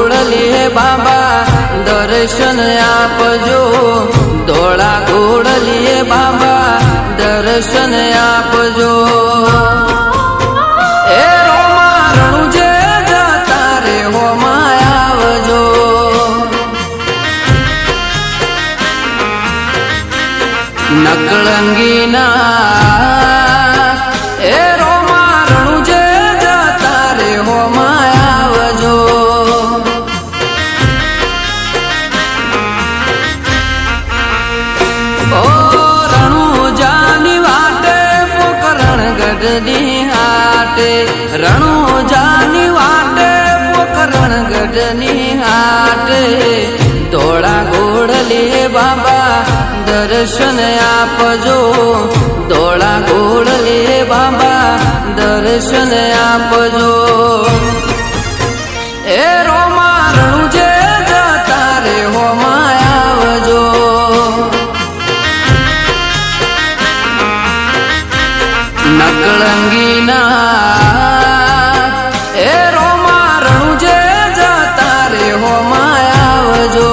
ઘોડલીએ બાબા દર્શન આપજો, ધોળા ઘોડલીએ બાબા દર્શન આપજો। એ રોમા રણુજે જતા રે હોમાં આવજો, નકળંગીના એ રોમા રણુજે જતા રે હોમાં આવજો। ઓ રણુજાની વાટે પોકરણ ગઢની હાટે, રણુજાની વાટે પોકરણ ગઢની હાટે, ધોળા ઘોડલીએ બાબા દર્શન આપજો, ધોળા ઘોડલીએ બાબા દર્શન આપજો। એ રોમા રણુજે જતા રે હોમાં આવજો, નકળંગીના એ રોમા રણુજે જતા રે હોમાં આવજો।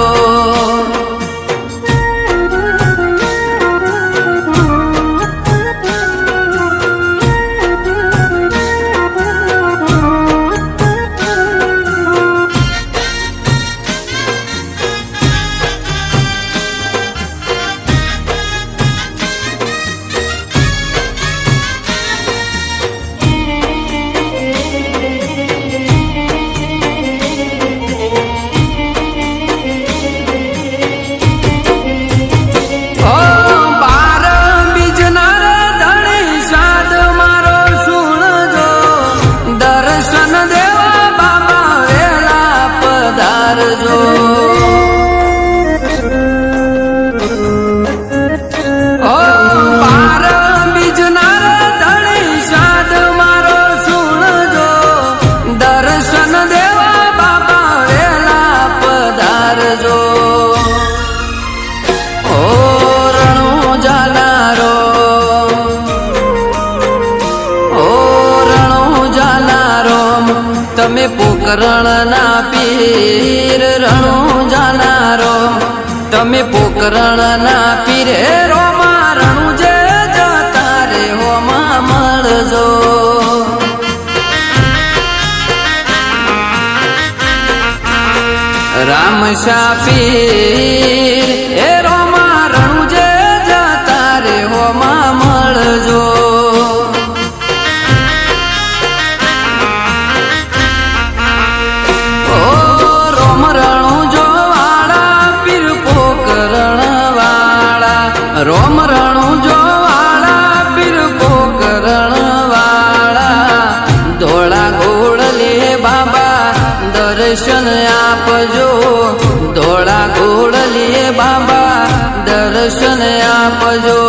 તમે પોકરણના પીર રણુજાના રોમ, તમે પોકરણના પીર રોમા રણુજે જતા રે હોમાં મળજો, રામશા પીર એ રોમા રણુજે જતા રે હોમાં મળજો। રોમ રણુજો વાળા પીર પોકરણ વાળા, ધોળા ઘોડલીએ બાબા દર્શન આપજો, ધોળા ઘોડલીએ બાબા દર્શન આપજો।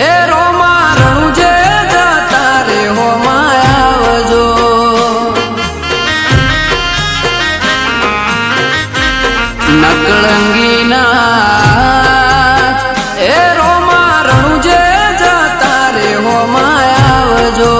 એ રોમા રણુજે જતા રે હોમાં આવજો, નકળંગીના એ રોમા રણુજે જતા રે હોમાં આવજો।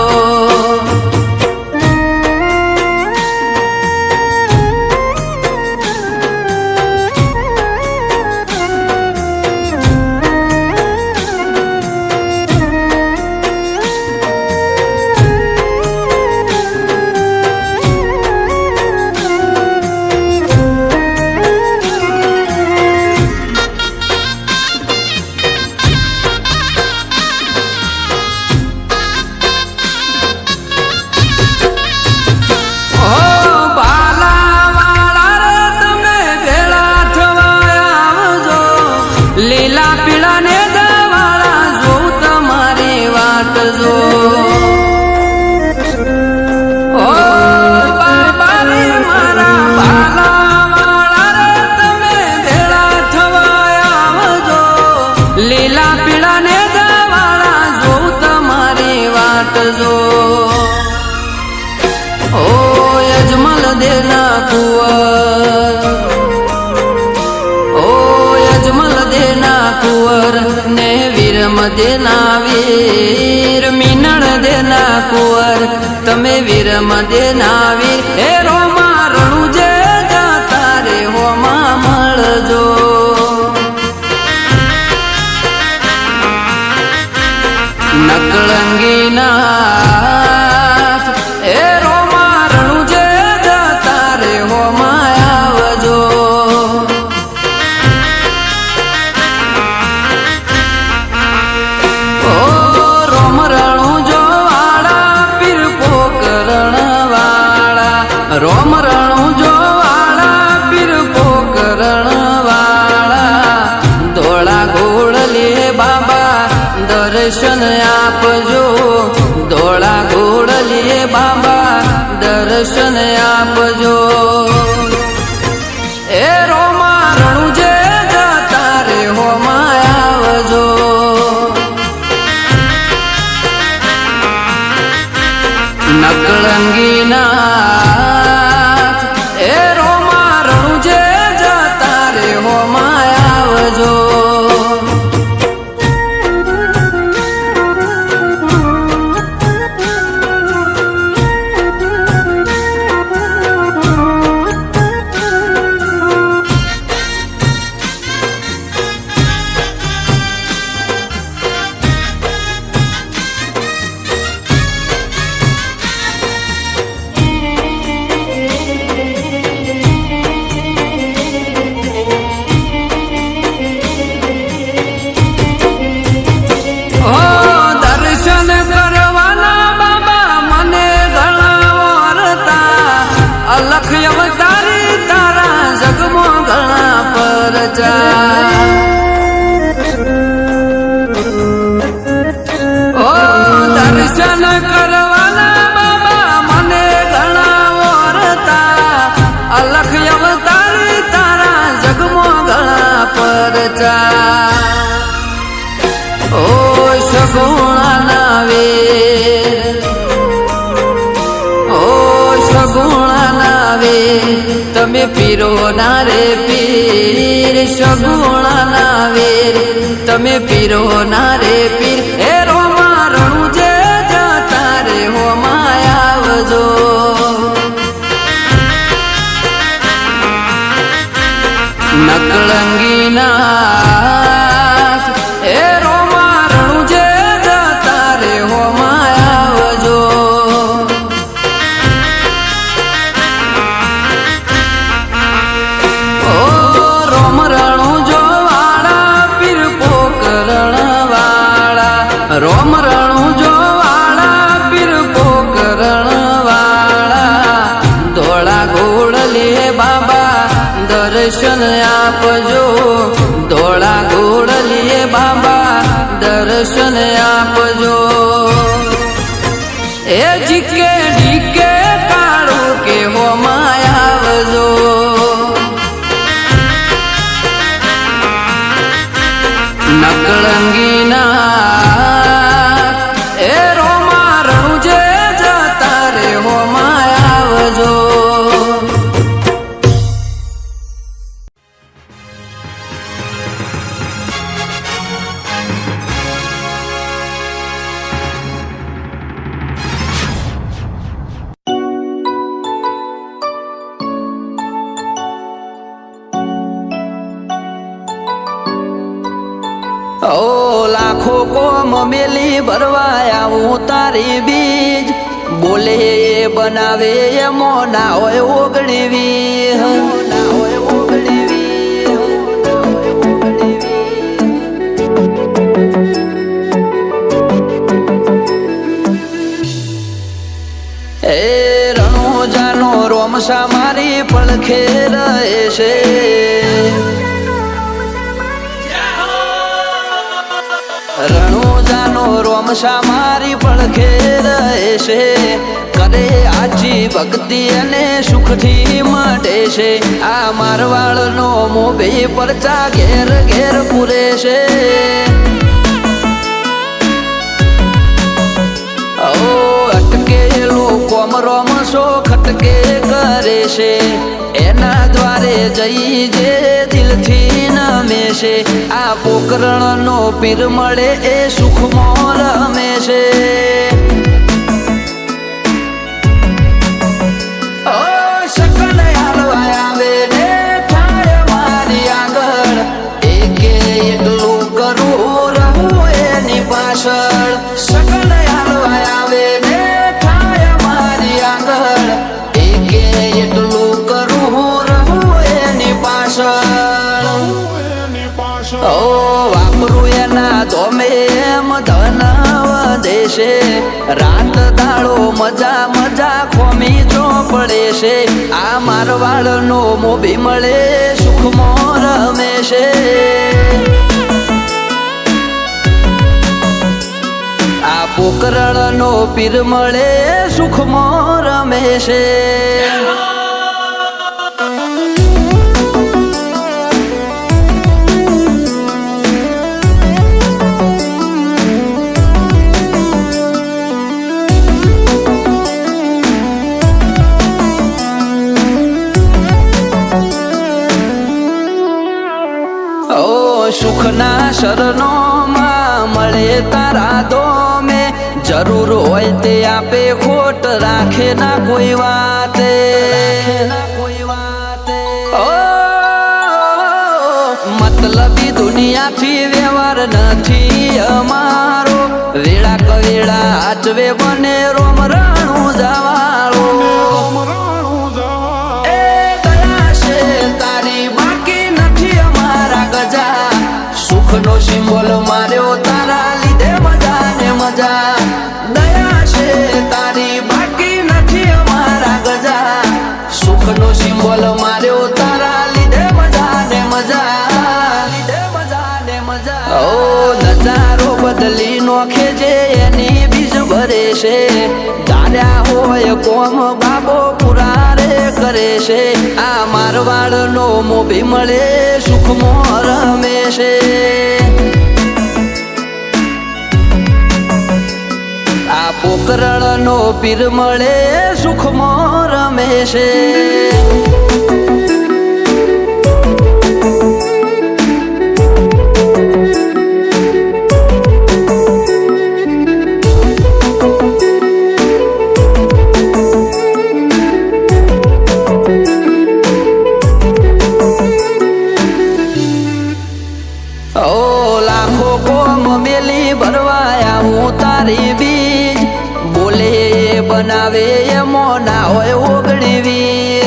લીલા પીળા ને દવાળા જોઉં તમારી વાટ જો, ઓ બાબા રે મારા ભાલા વાળા રે તમે ભેળા થવા આવજો, લીલા પીળા ને દવાળા જોઉં તમારી વાટ જો। ઓ યજમલ દેના કુંવર, कुंवर ने वीर मदेना वीर मीनण देना कुंवर तमे वीर मदेना वीर हे रोमा રોમ રણુજો વાળા પીર પોકરણ વાળા ધોળા ઘોડલે બાબા દર્શન આપજો ધોળા ઘોડલે બાબા દર્શન આપજો એ રોમા રણુજે જતા રે હોમાં આવજો નકળંગી નાથ એ રોમા રણુજે જતા રે હોમાં આવજો લખ અવતારી તારા જગમો ઘણા પરચા ઓ દર્શન કરવાના બાબા મને ઘણા વરતા લખ અવતારી તારા જગમો ઘણા પરચા ઓ સગુણા વેર સગુણા તમે પીરો ના રે પીર સગુણા ના વેર તમે પીરો ના રે પીર એ રોમા રણુજે જતા રે હોમાં આવજો નકળંગી નાથ એ રોમા રણુજે જતા રે હોમાં આવજો રોમ રણુજો વાળા પીર પોકરણ વાળા ધોળા ઘોડલે બાબા દર્શન આપજો ધોળા ઘોડલે બાબા દર્શન આપજો એ જીકે ડીકે કાળું કે હોમાં આવજો નકળંગી નાથ એ રોમા રણુજે જતા રે હોમાં આવજો ઓ લાખો કોમ મેલી ભરવા આવું તારી બીજ બોલે એ બનાવે એમો ના હોય ઓગણીવી એ રણુજાનો રોમસા મારી પડખે રહે છે રણુજાનો રોમસા મારી પડખે રહે છે કરે આજી ભક્તિ અને સુખથી મળે છે આ મારવાડનો મોભે પરચા ઘેર ઘેર પૂરે છે ઓ અટકેલું કોમ રોમસો ખટકે કરે છે એના દ્વારે જઈ જે દિલથી નમે છે આ પોકરણનો પીર મળે એ સુખમાં રમે છે ઓ સકલ હાલવા આવે ને થાય મારી આગળ એકે એકલું કરું રહું એની પાછળ સકલ હાલવા આવે ને થાય મારી આગળ એકે એકલું કરું રહું એની પાછળ ઓ વાપરું એના ધોમે એમ ધન વધે છે રાત દાડો મજા મજા ખોમી જો પડે છે આ મારવાડનો મોભી મળે સુખમાં રમે છે આ પોકરણનો પીર મળે સુખમાં રમે છે સુખના શરણોમાં મળે તારા દોમે જરૂર હોય તે આપે ખોટ રાખે ના કોઈ વાતે મતલબી દુનિયાથી વ્યવહાર નથી અમારો વેળા કવેળા આચવે બને રોમ રાણું જવાળો સુખનો સિમ્બોલ માર્યો તારા લીધે મજા ને મજા દયા છે તારી બાકી નથી અમારા ગજા સુખનો સિમ્બોલ માર્યો તારા લીધે મજા ને મજા ઓ નજારો બદલી નોખે જે એની બીજ ભરે છે દાડ્યા હોય કોમ બાબો પુરારે કરે છે આ મારવાડનો મોભી મળે સુખમાં રમે છે આ પોકરણનો પીર મળે સુખમાં રમે છે તારી બીજ બોલે બનાવે એમો ના હોય ઓગણીવી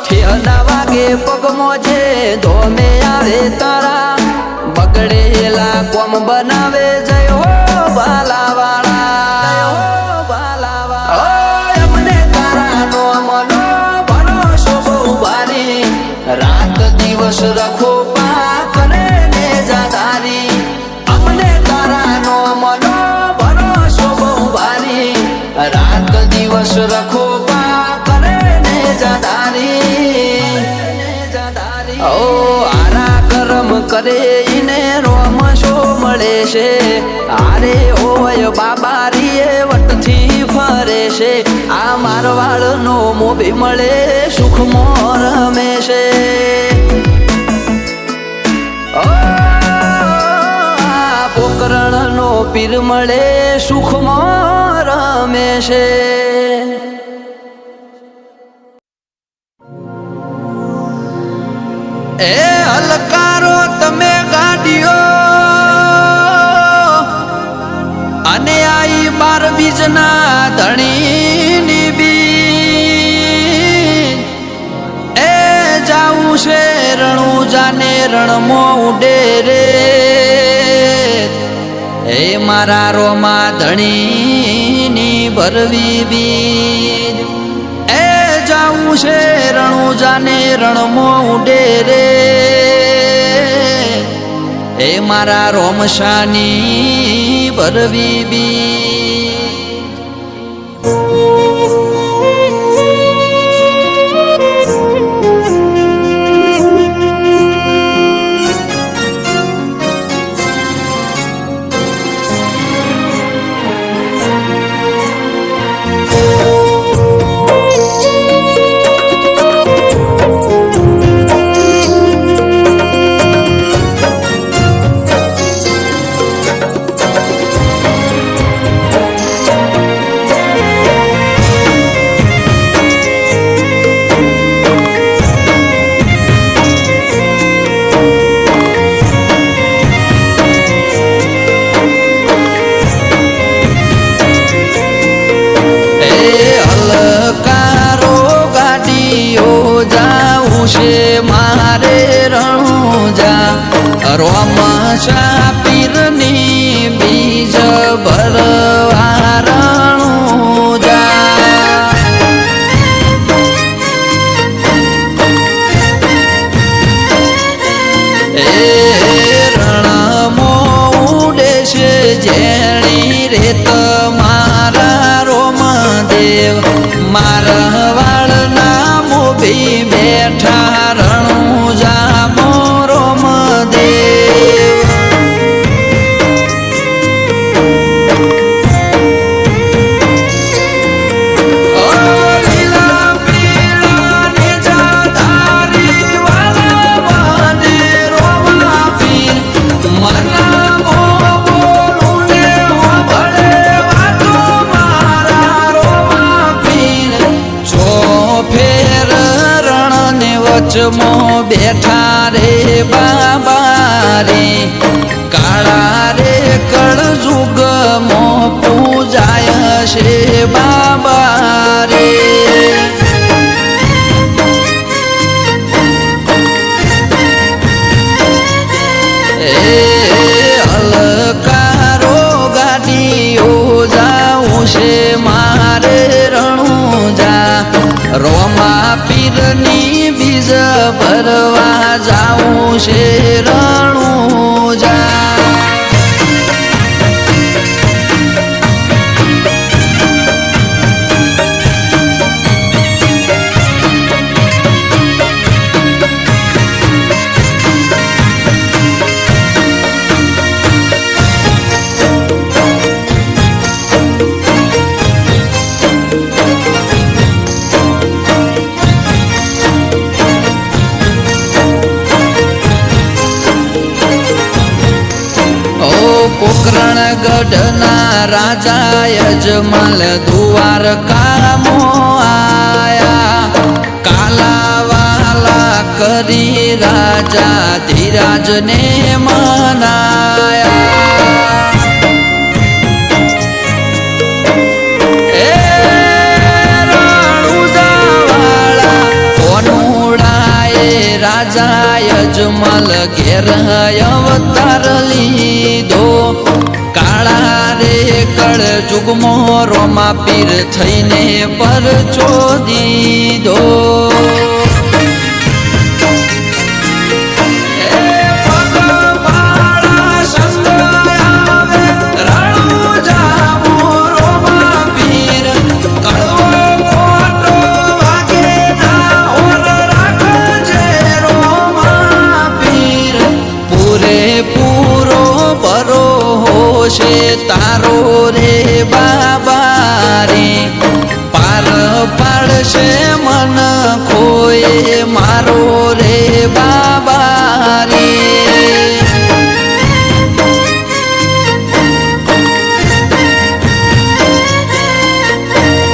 ઠેના વાગે પગમો છે ધોમે આવે તારા બગડેલા કોમ બનાવે જય હો બાલાવાળા એમને તારા નો મનો ભરોસો બહુ ભારી રાત દિવસ રખો રાત દિવસ રખો પા કરે ને જાદારી ઓ આરા કરમ કરે ઈને રોમ શો મળે છે આરે હોય બાબારીએ વટથી ફરે છે આ મારવાડનો મોભી મળે સુખમાં રમે છે પોકરણનો પીર મળે સુખમાં રમે છે એ હલકારો તમે ગાડીઓ અને આઈ બાર બીજના ધણીની બી એ જાવું છે રણું જાને રણમાં ઉડે રે હે મારા રોમા ધણીની ભરવી બીજ એ જાવું છે રણું જાને રણમાં ઉડે રે હે મારા રોમશાની ભરવી બીજ તમારા રોમદેવ મારા વાળના મોભી બેઠા રણુજામો રોમદેવ વચમો બેઠા રે બાબા રે કાળા રે કળજુગ મો પૂજાય છે બાબા રે અલકારો ગાડીઓ જાઉં છે મારે રણુજા રોમા પીરની બીજ ભરવા જાઉં છે રણુજા પોકરણગઢના રાજા યજમલ દ્વારકામો આયા કાલાવાલા કરી રાજા ધીરાજને મનાયા એ રણુજાવાળા કોનુડાએ રાજા યજમલ ઘેર અવતાર લીધો કાળા રે કળ જુગમો રોમા પીર થઈને પરચો દીધો છે તારો રે બાબા રે પાર પાડશે મન ખોએ મારો રે બાબા રે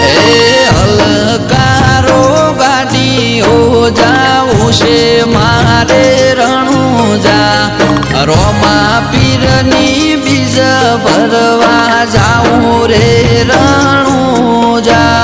એ અલકારો ગાડીઓ જાઉં છે મારે રણુજા રોમા પીરની બીજ ભરવા જાઉં રે રણુજા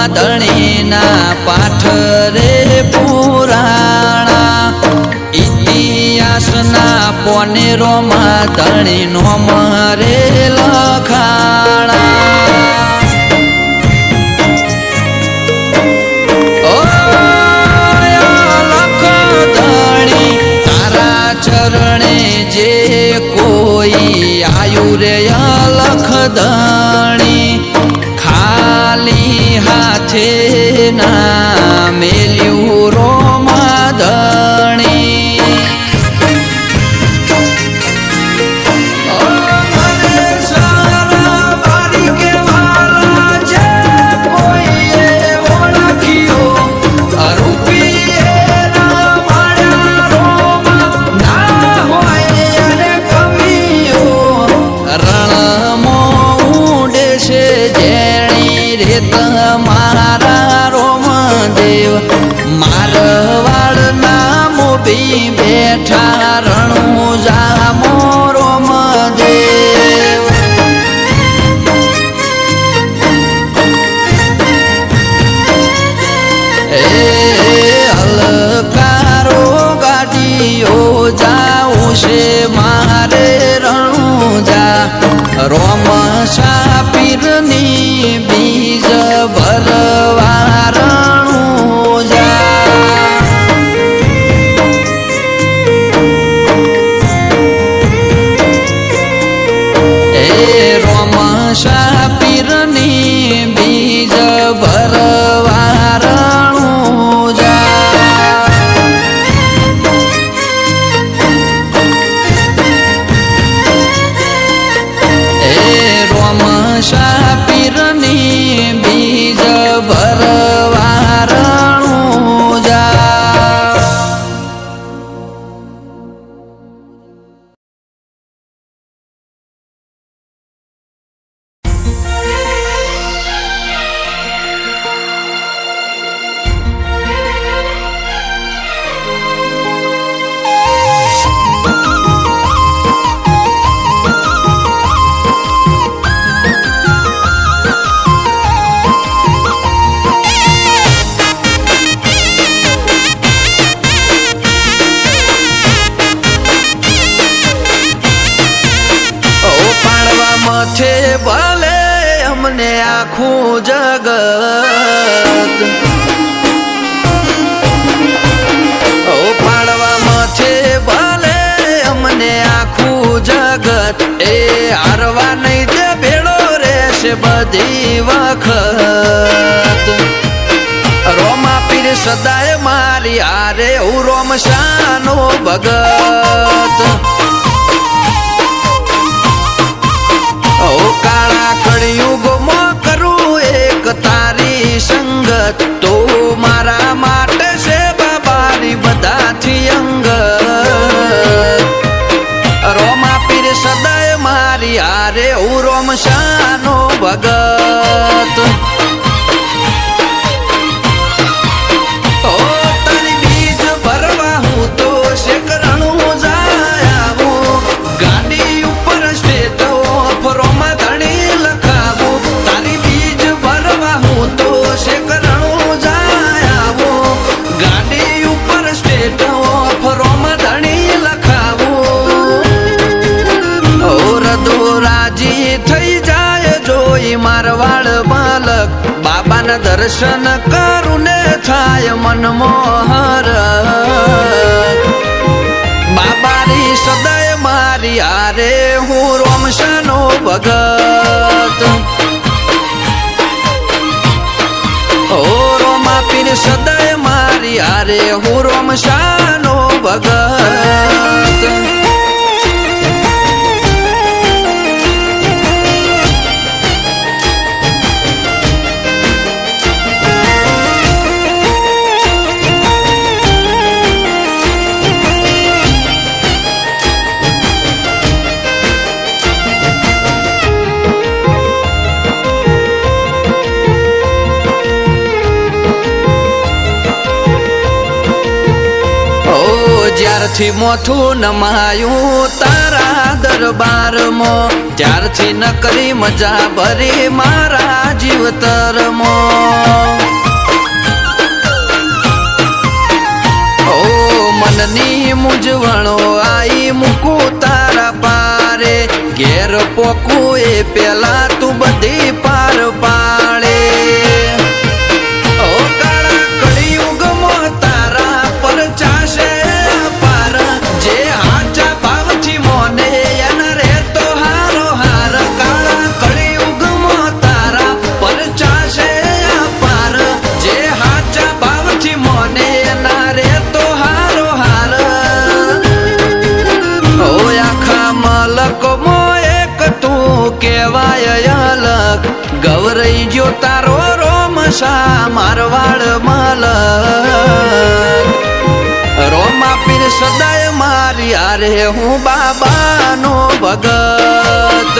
ધણીના પાઠ રે પુરાણા ઇતિહાસના પોનેરોમાં ધણીનો મરે લખાણા લખ ધણી તારા ચરણે જે કોઈ આયુ રે લખ ધણી ખાલી હાથે ના મેલ્યું રોમા ધણી રૂપિયે ના તમારા રોમદેવ મારવાડના મોભી બેઠા રણુજામો રોમદેવ હલકારો ગાડીઓ જાઉં છે મારે રણુજા રોમ સાપીરની બીજ ભરવા રણુજા એ રોમ સાપીરની બીજ ભરવા રણુજા સાપીરની બીજ ભરવા રણુજા છે ભલે અમને આખું જગત ઓ પાડવામાં છે ભલે અમને આખું જગત એ હારવા નહીં તે ભેળો રહેશે બધી વખત રોમા પીર સદાય મારી હારે હું રોમ શાનો ભગત કાળા કળિયુગમાં કરું એક તારી સંગત તો મારા માટે છે બાબારી બધાથી અંગત રોમા પીર સદાય મારી હારે હું રોમ શાનો ભગત તારી બીજ ભરવા હું તો શેકરણું જાય આવું ગાડી ઉપર સ્ટેટ ઓફ રોમા મારવાડ બાલક બાબાના દર્શન કરું ને થાય મનમોહર બાબાની સદાય મારી હારે હું રોમશાનો ભગત ઓ રોમા પીર સદાય મારી હારે હું રોમશાનો ભગત જ્યારથી મોથું નમાયું તારા દરબારમાં ત્યારથી નકરી મજા ભરી મારા જીવતરમાં ઓ મનની મૂંઝવણો આઈ મૂકું તારા પારે ઘેર પોકું એ પેલા તું બધી પાર પાડે ઓ કાળા કળિયુગમાં તારા પર ચાશે કેવાય અલગ ગવરાઈ ગયો તારો રોમશા મારવાડ માલક રોમા પીર સદાય મારી હારે હું બાબાનો ભગત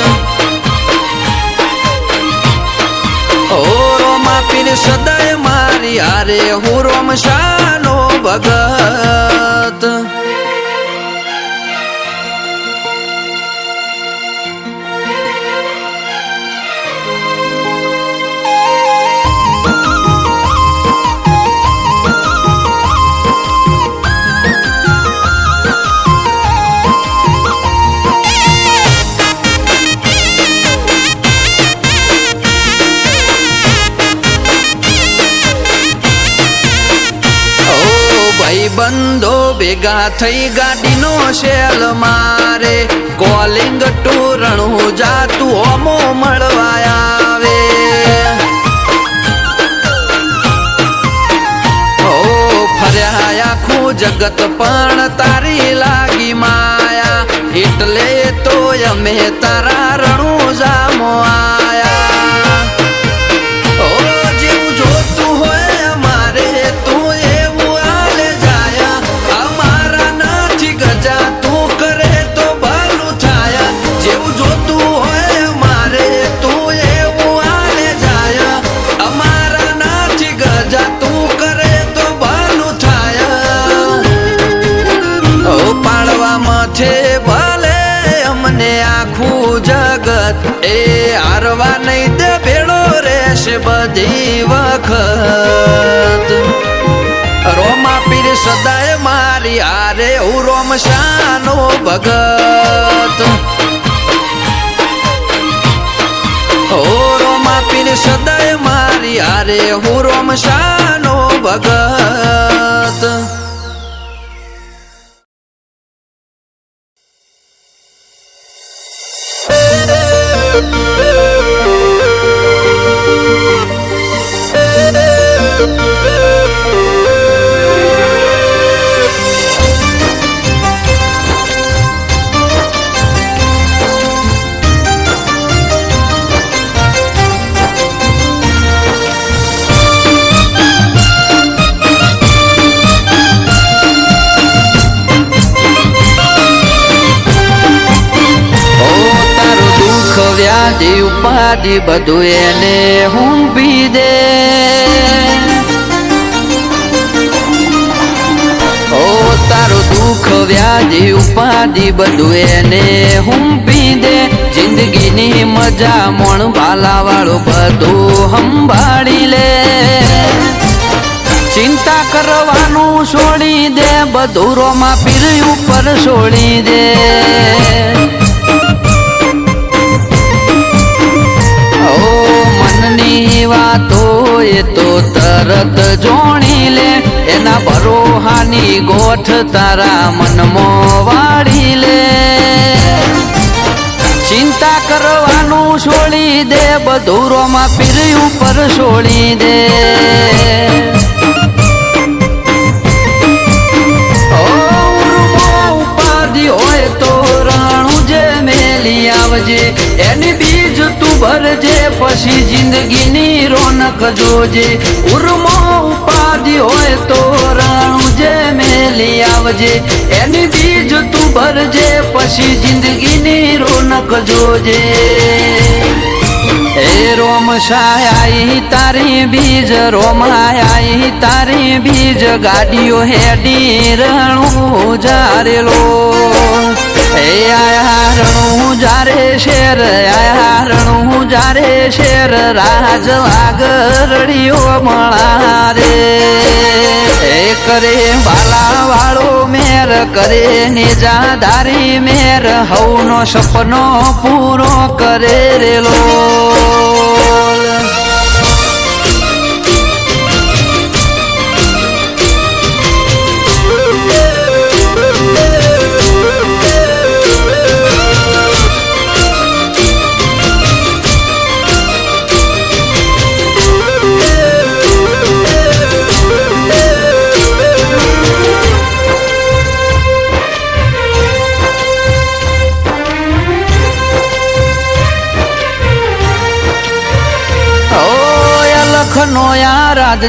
ઓ સદાય મારી હારે હું રોમશાનો ભગત બંધો ભેગા થઈ ગાડીનો શેલ મારે કોલિંગ ટોરણું જાતું ઓમો મળવા આવે ઓ ફર્યા આખું જગત પણ તારી લાગી માયા એટલે તો અમે તારા રણું જામો આયા ઓ જેવું જોતું હોય અમારે તું એ હારવા નહીં દે ભેળો રહેશે બધી વખત રોમા પીર સદાય મારી હારે હું રોમશાનો ભગત ઓ રોમા પીર સદાય મારી હારે હું રોમશાનો ભગત ઉપાધિ બધું એને હુંપી દે ઓ તારું દુઃખ વ્યાધિ ઉપાધિ બધું એને હુંપી દે જિંદગીની મજા મોણ ભાલા વાળું બધું સંભાળી લે ચિંતા કરવાનું છોડી દે બધું રોમા પીર ઉપર છોડી દે વાતો એ તો તરત જોણી લે એના ભરોહાની ગોઠ તારા મનમાં વાળી લે ચિંતા કરવાનું છોડી દે બધું રોમા પીર ઉપર છોડી દે ઉપાધિ હોય તો રાણું જે મેલી આવજે એની બીજ તું ભરજે પછી જિંદગીની રોનક જોજે ઉર્મો ઉપાધિ હોય તો રાણું જે મેલી આવજે એની બીજ તું ભરજે પછી જિંદગીની રોનક જોજે એ રોમશાઈ તારી બીજ રોમાઈ તારી બીજ ગાડીઓ હેડી રણું જારેલો એ આયા રણું જારે શેર આયા રણું જારે શેર રાજ વાગરડીઓ મળા રે એ કરે બાલા વાળો મેર કરે નિજાધારી મેર હવનો સપનો પૂરો કરે રેલો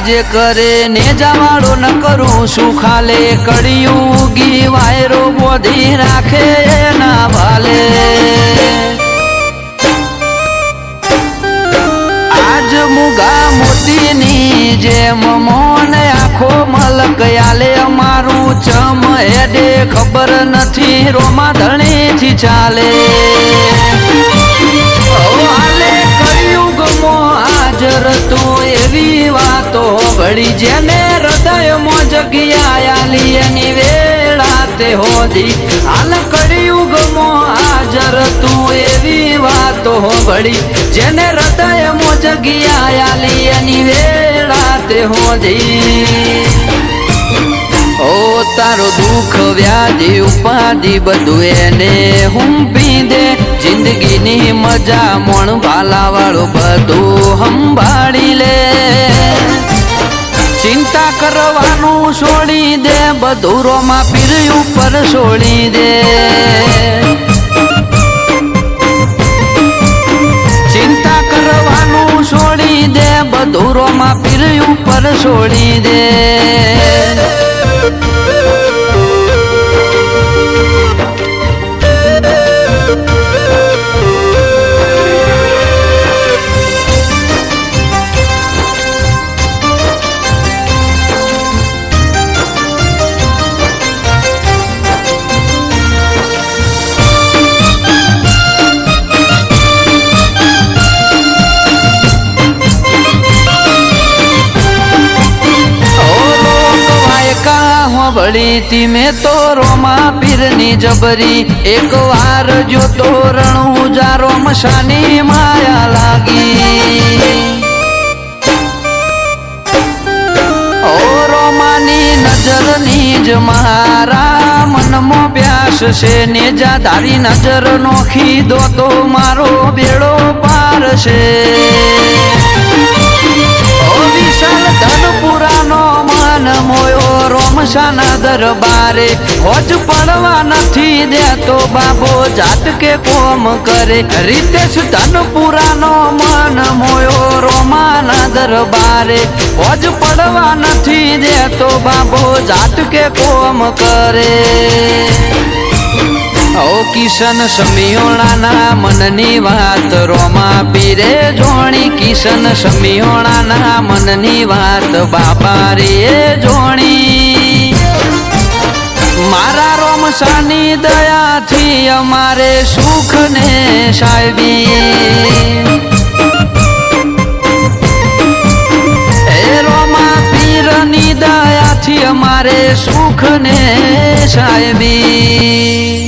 જે કરે ને જવાડો ન કરું શું ખાલે કળિયુગી વાયરો બોધી રાખે એના ભાલે આજ મુગા મોતીની જેમ મોન આખો મલક આલે અમારું ચમ હેડે ખબર નથી રોમા ધણીથી ચાલે હાલે કળિયુગમાં હાજર તું એવી વાતો વળી જેને હૃદયમાં જગ્યા આલી એની વેળા તે હોદી હાલ કળિયુગમાં હાજર તું એવી વાતો વળી જેને હૃદયમાં જગ્યા આલી એની વેળા તે હોદી ઓ તારો દુઃખ વ્યાધિ ઉપાધિ બધું એને હુંપી દે જિંદગીની મજા મોણ ભાલા વાળું બધું સંભાળી લે ચિંતા કરવાનું છોડી દે બધું રોમા પીર ઉપર છોડી દે ચિંતા કરવાનું છોડી દે બધું રોમા પીર ઉપર છોડી દે વળી મેં તો રોમા પીરની જબરી એક વાર જો તો રણું જારો મશાની માયા લાગી ઓ રોમાની નજરની જ મારા મનમાં પ્યાસ છે ને જા તારી નજર નોખી દો તો મારો બેડો પાર છે વિશાલ ધનપુરાનો માન મોયો રોમશાના દરબારે હોજ પડવા નથી દેતો બાબો જાત કે કોમ કરે રીતેશ ધનપુરાનો માન મોયો રોમાના દરબારે હોજ પડવા નથી દેતો બાબો જાત કે કોમ કરે ઓ કિશન સમિયોણાના મનની વાત રોમા પીરે જોણી કિશન સમિયોણાના મનની વાત બાપા રે જોણી મારા રોમશાની દયાથી અમારે સુખ ને સાહેબી એ રોમા પીરની દયાથી અમારે સુખ ને સાહેબી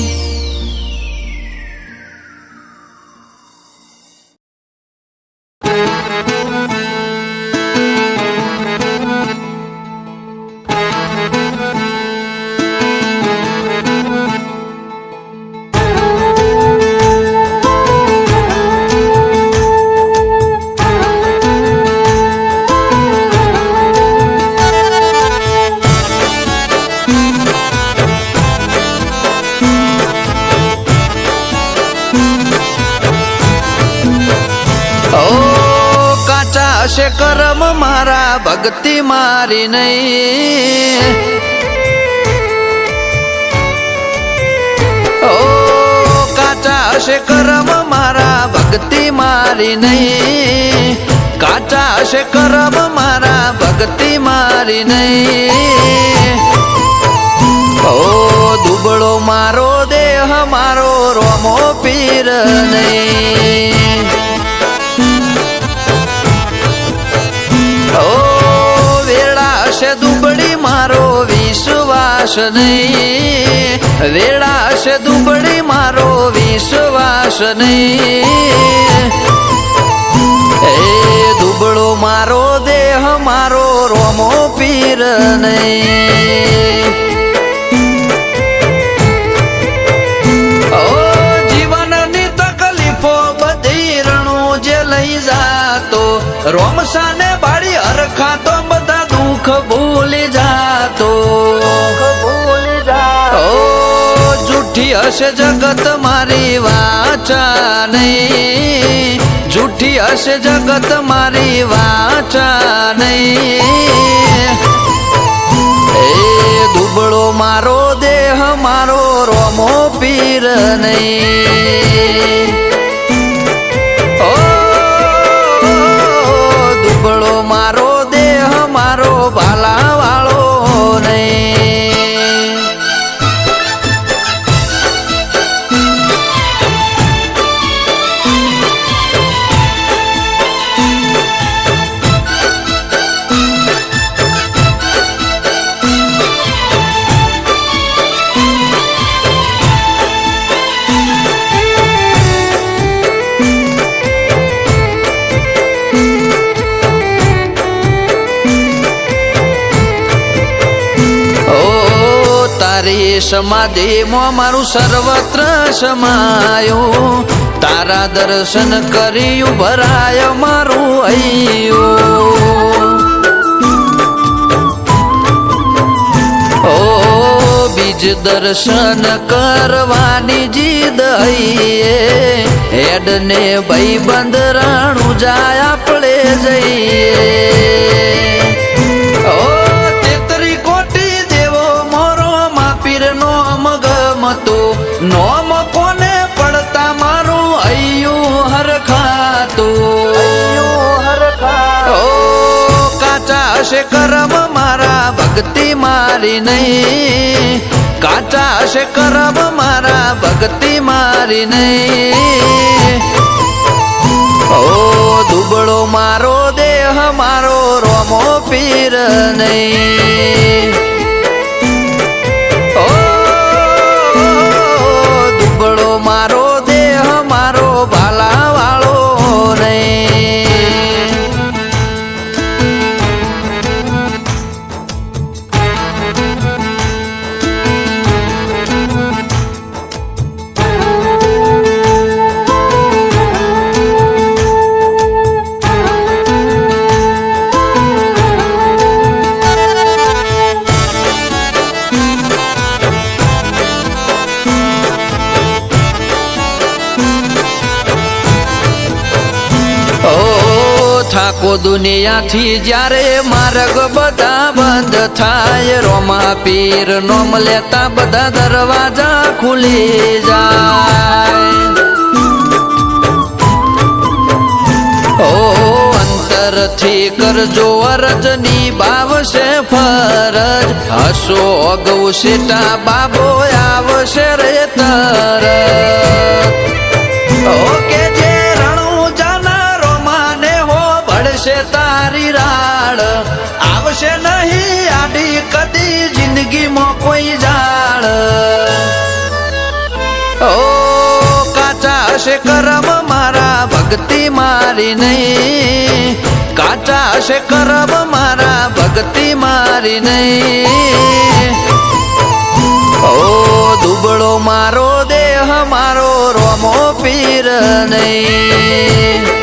હશે કરમ મારા ભક્તિ મારી નહીં ઓ કાચા હશે કરમ મારા ભક્તિ મારી નહીં કાચા હશે કરમ મારા ભક્તિ મારી નહીં ઓ દુબળો મારો દેહ મારો રોમો પીર નહીં વેળા દુબળી મારો વિશ્વાસ નહીં વેળા દુબળી મારો વિશ્વાસ નહીં એ દુબળો મારો દેહ મારો રોમો પીર નહીં જીવનની તકલીફો બધી રણું જે લઈ જાતો રોમશાને બાળી હરખાતો બધા દુઃખ ભૂલી જાતો જૂઠી હશે જગત મારી વાચા નહીં જૂઠી હશે જગત મારી વાચા નહીં એ દુબળો મારો દેહ મારો રોમો પીર નહીં મારો દેહ મારો ભાલા વાળો નહીં. તારી સમાધિમાં મારું સર્વત્ર સમાયું, તારા દર્શન કર્યું ભરાય મારું હૈયું. ઓ બીજ દર્શન કરવાની જીદ હૈયે, હેડ ને ભાઈ બંધરાણું જાય આપણે જઈએ. નોમ કોને પડતા મારું હૈયું હરખાતું. ઓ કાચા હશે કરમ મારા ભક્તિ મારી નહીં, કાચા હશે કરમ મારા ભક્તિ મારી નહીં. ઓ દુબળો મારો દેહ મારો રોમો પીર નહીં. મારો દેહ મારો ભાલા વાળો નહીં. થાકો દુનિયાથી જ્યારે માર્ગ બધા બંધ થાય, રોમા પીર નોમ લેતા બધા દરવાજા ખુલી જાય. ઓ અંતરથી કરજો અરજની બાવશે ફરજ, હસો અગૌ સીતા બાબો આવશે રે તરત. ઓકે જે તારી રાડ આવશે નહીં આડી કદી જિંદગીમાં કોઈ જાળ. ઓ કાચા હશે કરમ મારા ભક્તિ મારી નહીં, કાચા હશે કરમ મારા ભક્તિ મારી નહીં. ઓ દુબળો મારો દેહ મારો રોમો પીર નહીં.